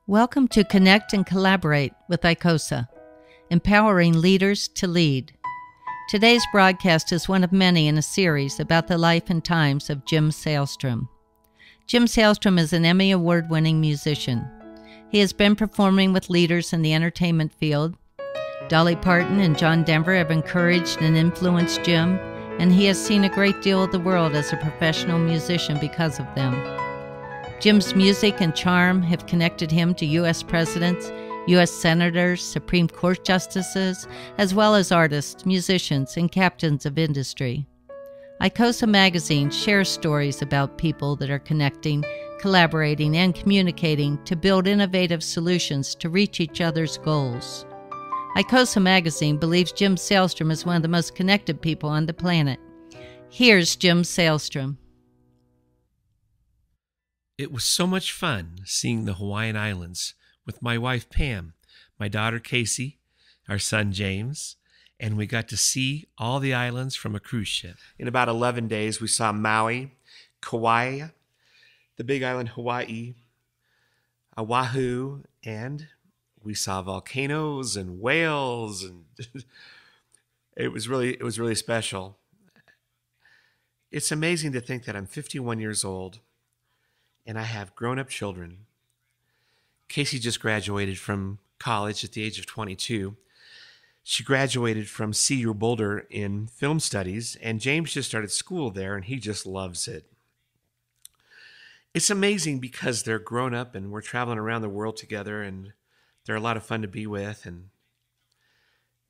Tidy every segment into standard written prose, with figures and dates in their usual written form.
Welcome to Connect and Collaborate with Icosa, empowering leaders to lead. Today's broadcast is one of many in a series about the life and times of Jim Salestrom. Jim Salestrom is an Emmy Award-winning musician. He has been performing with leaders in the entertainment field. Dolly Parton and John Denver have encouraged and influenced Jim, and he has seen a great deal of the world as a professional musician because of them. Jim's music and charm have connected him to U.S. presidents, U.S. senators, Supreme Court justices, as well as artists, musicians, and captains of industry. Icosa magazine shares stories about people that are connecting, collaborating, and communicating to build innovative solutions to reach each other's goals. Icosa magazine believes Jim Salestrom is one of the most connected people on the planet. Here's Jim Salestrom. It was so much fun seeing the Hawaiian Islands with my wife Pam, my daughter Casey, our son James, and we got to see all the islands from a cruise ship. In about 11 days, we saw Maui, Kauai, the big island Hawaii, Oahu, and we saw volcanoes and whales, and it was really special. It's amazing to think that I'm 51 years old and I have grown-up children. Casey just graduated from college at the age of 22. She graduated from CU Boulder in film studies, and James just started school there, and he just loves it. It's amazing because they're grown up, and we're traveling around the world together, and they're a lot of fun to be with, and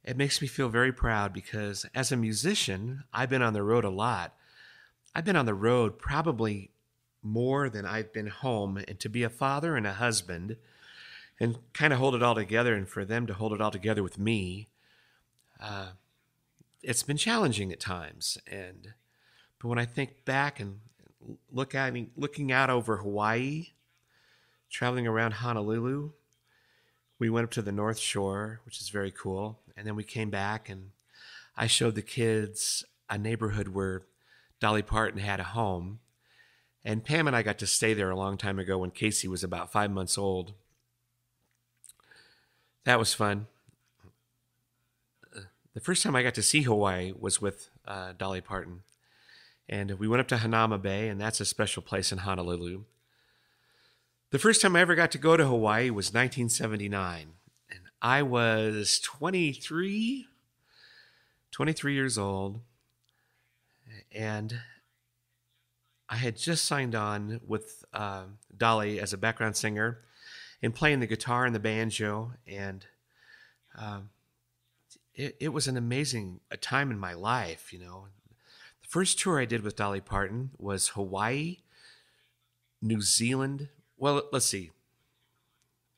it makes me feel very proud because as a musician, I've been on the road a lot. I've been on the road probably more than I've been home, and to be a father and a husband and kind of hold it all together, and for them to hold it all together with me, it's been challenging at times. But when I think back and looking out over Hawaii, traveling around Honolulu, we went up to the North Shore, which is very cool, and then we came back and I showed the kids a neighborhood where Dolly Parton had a home. And Pam and I got to stay there a long time ago when Casey was about 5 months old. That was fun. The first time I got to see Hawaii was with Dolly Parton. And we went up to Hanauma Bay, and that's a special place in Honolulu. The first time I ever got to go to Hawaii was 1979. And I was 23 years old. And I had just signed on with Dolly as a background singer and playing the guitar and the banjo, and it was an amazing time in my life, you know. The first tour I did with Dolly Parton was Hawaii, New Zealand. Well, let's see.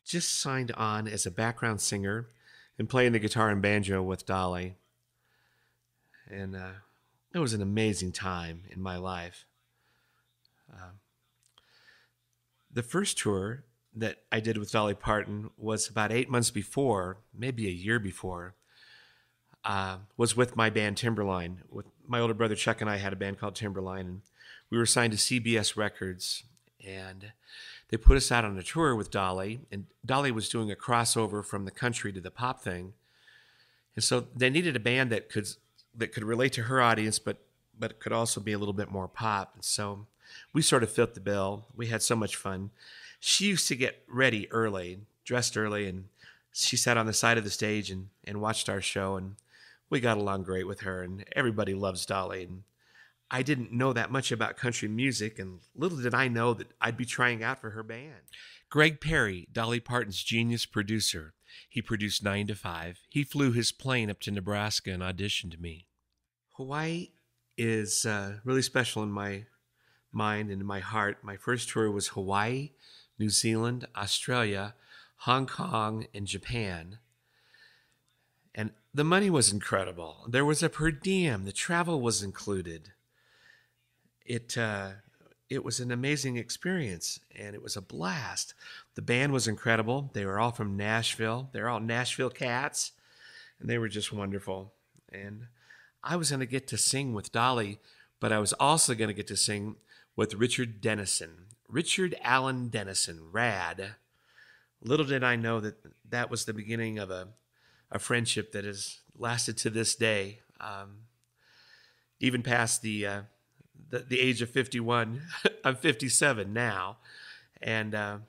Just signed on as a background singer and playing the guitar and banjo with Dolly, and it was an amazing time in my life. The first tour that I did with Dolly Parton was about 8 months before, maybe a year before, was with my band Timberline. With my older brother Chuck and I had a band called Timberline, and we were signed to CBS Records, and they put us out on a tour with Dolly, and Dolly was doing a crossover from the country to the pop thing, and so they needed a band that could relate to her audience, but it could also be a little bit more pop, and so we sort of fit the bill. We had so much fun. She used to get ready early, dressed early, and she sat on the side of the stage and watched our show, and we got along great with her, and everybody loves Dolly. And I didn't know that much about country music, and little did I know that I'd be trying out for her band. Greg Perry, Dolly Parton's genius producer. He produced 9 to 5. He flew his plane up to Nebraska and auditioned me. Hawaii is really special in my mind and in my heart. My first tour was Hawaii, New Zealand, Australia, Hong Kong, and Japan. And the money was incredible. There was a per diem. The travel was included. It was an amazing experience, and it was a blast. The band was incredible. They were all from Nashville. They're all Nashville cats, and they were just wonderful. And I was going to get to sing with Dolly, but I was also going to get to sing with Richard Allen Dennison, Rad, Little did I know that that was the beginning of a friendship that has lasted to this day, even past the age of 51. I'm 57 now. And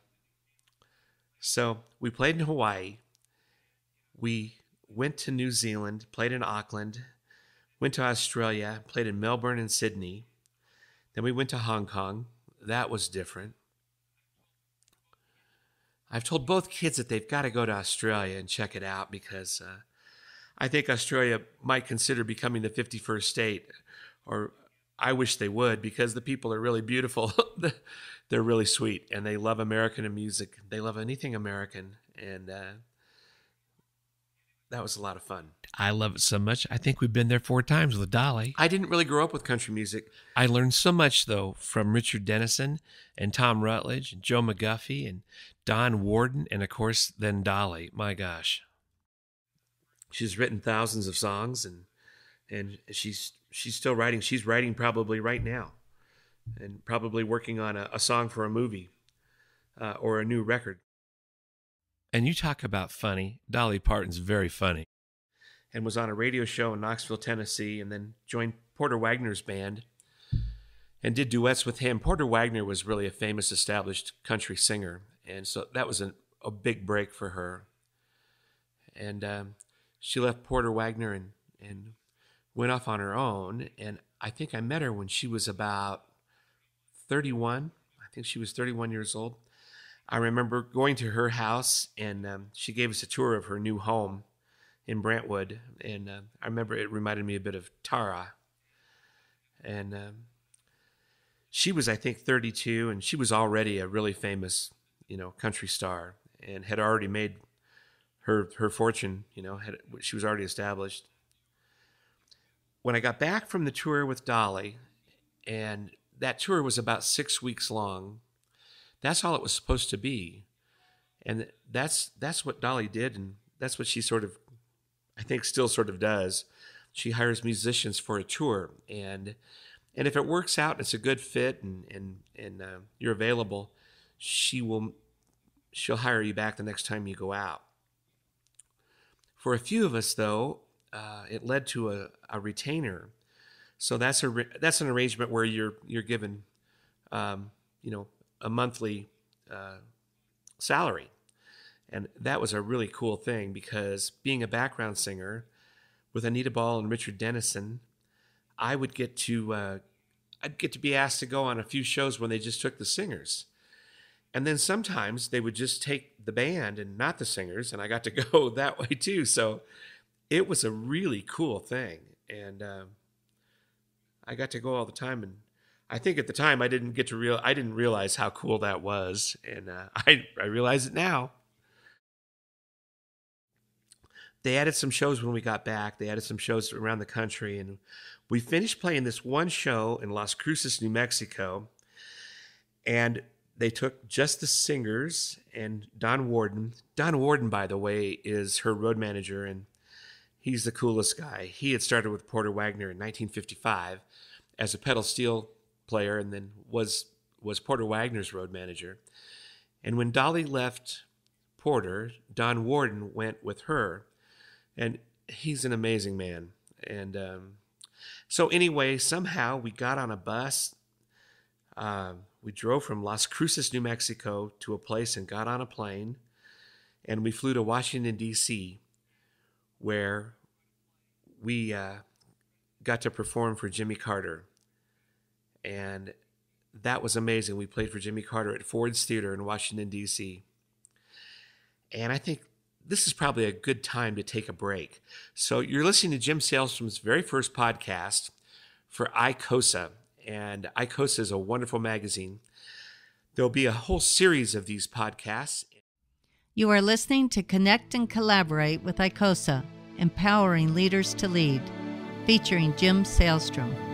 so we played in Hawaii. We went to New Zealand, played in Auckland, went to Australia, played in Melbourne and Sydney. Then we went to Hong Kong. That was different. I've told both kids that they've got to go to Australia and check it out because I think Australia might consider becoming the 51st state, or I wish they would, because the people are really beautiful. They're really sweet, and they love American music. They love anything American, and that was a lot of fun. I love it so much. I think we've been there 4 times with Dolly. I didn't really grow up with country music. I learned so much, though, from Richard Dennison and Tom Rutledge and Joe McGuffey and Don Warden, and, of course, then Dolly. My gosh. She's written thousands of songs, and she's still writing. She's writing probably right now, and probably working on a song for a movie or a new record. And you talk about funny. Dolly Parton's very funny. And was on a radio show in Knoxville, Tennessee, and then joined Porter Wagner's band and did duets with him. Porter Wagner was really a famous, established country singer, and so that was a big break for her. And she left Porter Wagner and went off on her own, and I think I met her when she was about 31. I think she was 31 years old. I remember going to her house, and she gave us a tour of her new home in Brentwood, and I remember it reminded me a bit of Tara. And she was, I think, 32, and she was already a really famous, country star, and had already made her fortune. She was already established. When I got back from the tour with Dolly, and that tour was about 6 weeks long. That's all it was supposed to be. And that's what Dolly did, and that's what she sort of, I think, still sort of does. She hires musicians for a tour, and if it works out and it's a good fit and you're available, she'll hire you back the next time you go out. For a few of us, though, it led to a retainer. So that's an arrangement where you're given, a monthly salary. And that was a really cool thing, because being a background singer with Anita Ball and Richard Dennison, I would get to be asked to go on a few shows when they just took the singers. And then sometimes they would just take the band and not the singers, and I got to go that way too. So it was a really cool thing. And I got to go all the time, and I think at the time I didn't realize how cool that was, and I realize it now. They added some shows when we got back. They added some shows around the country, and we finished playing this one show in Las Cruces, New Mexico, and they took just the singers and Don Warden. Don Warden, by the way, is her road manager, and he's the coolest guy. He had started with Porter Wagner in 1955 as a pedal steel player, and then was Porter Wagner's road manager. And when Dolly left Porter, Don Warden went with her, and he's an amazing man. And so anyway, somehow we got on a bus. We drove from Las Cruces, New Mexico to a place and got on a plane, and we flew to Washington, D.C., where we got to perform for Jimmy Carter. And that was amazing. We played for Jimmy Carter at Ford's Theater in Washington, D.C. And I think this is probably a good time to take a break. So you're listening to Jim Salestrom's very first podcast for Icosa. And Icosa is a wonderful magazine. There'll be a whole series of these podcasts. You are listening to Connect and Collaborate with Icosa, Empowering Leaders to Lead, featuring Jim Salestrom.